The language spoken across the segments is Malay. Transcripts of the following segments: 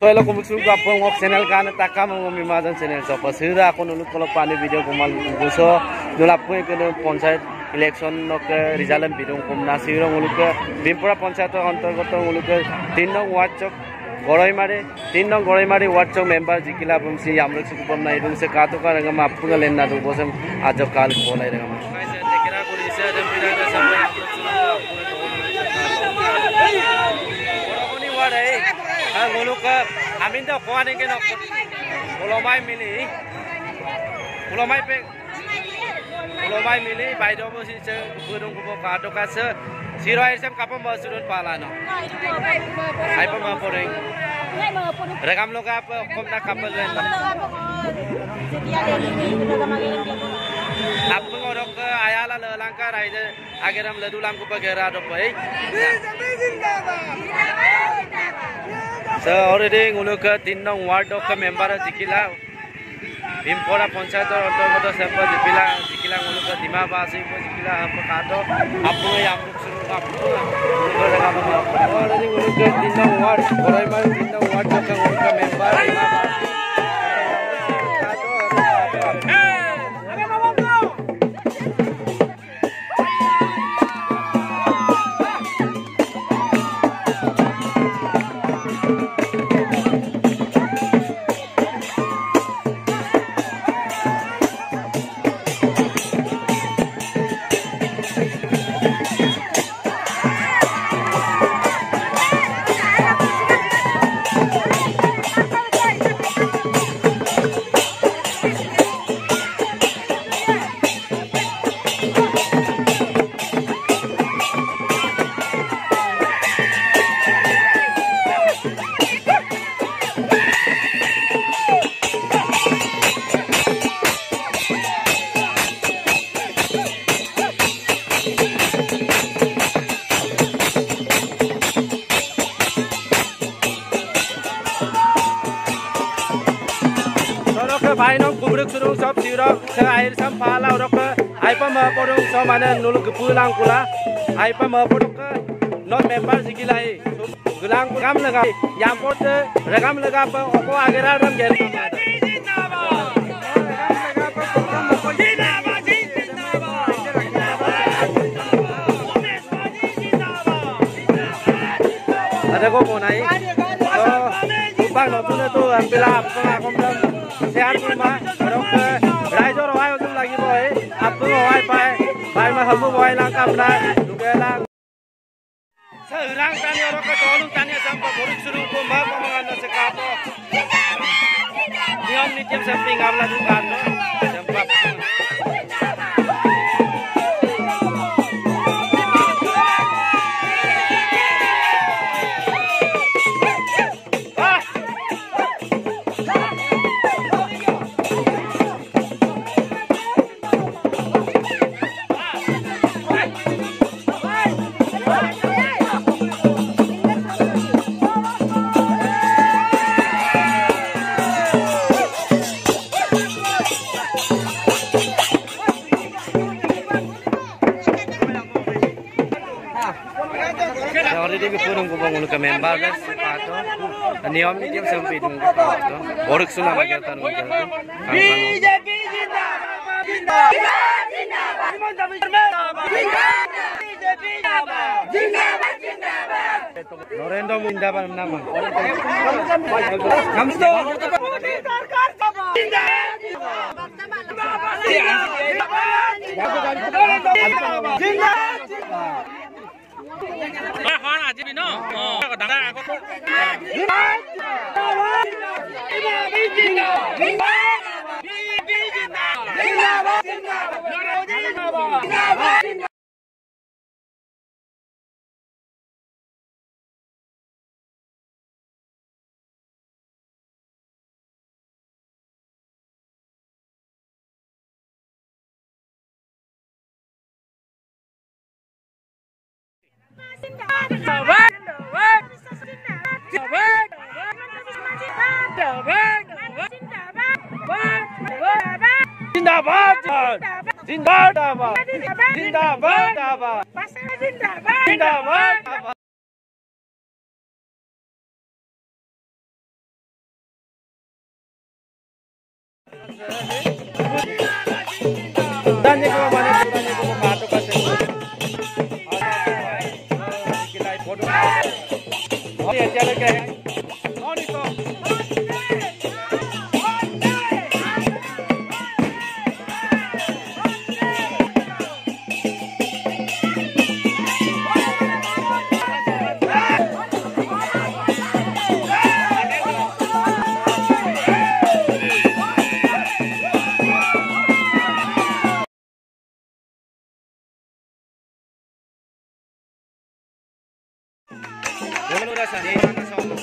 Soalnya aku muncul ke apa ngok channel kan takkan mengomi majan channel so pas sudah aku nulut kalau pani video kumal guso nulap pun ke panchayat election nok result video kum nasiro nguluk ke bimpura panchayat antargata nguluk ke 3 nong ward chok goroi mari ward chok member jikila bumsi amruk sukupam na idung se kato ka ranga mapunga lenna do bosam ajo kal bolai ranga dekira kuri se adam piraga sampai nguluk ke amin dah kawan ini nak ulomai mili bayi dobo si burung kubo kato kase siro air sem kapam basurun palano ay pa mapuring regam loga apa kom na kapal lenda apa ngorok ke ayala lelangkar aja ageram ledulam kubo gera dobo so already nguluk ke 3 nong ward ke member jikila Bimpora panchayat antargata sampai jikila nguluk ke dima basi jikila apa kato apa yang amruk suruh apa already nguluk ke 3 nong ward goroi mari 3 nong ward ke nguluk ke member dima basi Bayi nong kubruk surung sob sirok se air sam pala orok aipa ma porung so mana nuluk pulang kula aipa ma porung non member sikilai gulang gam laga yang pot regam laga pa oko agera ram gel ada ko monai so bang no tune tu ampila pengakom sehat rumah orok raijo rohai ujung lagi boy apu rohai pai pai ma hamu boy langkap na dugelang seurang tani orok ke tolong tani sampai buruk suruh ko ma pamangan sekato niom nitim samping abla dukan sampai already purung kubang nguluk ke member atau niom ni dia sampai itu boruk suna bagi kita nunggu BJP zindabad Norendo zindabad nama Kamsto Khoan à chị Vinh nó đằng ra có Zindabad. Dan ko mana tanya ko mato kasi. Kita foto. Oh ya chalo ke. Oh ni to. Belum rasa ni mana sono.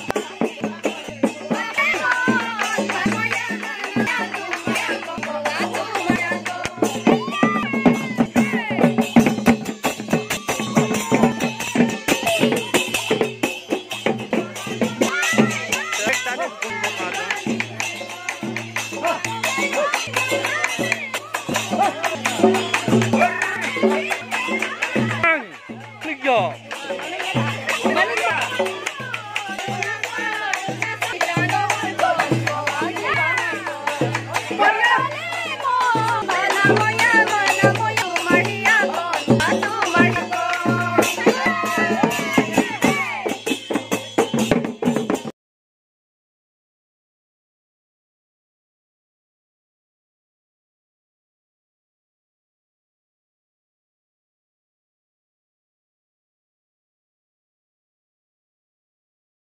Klik yo.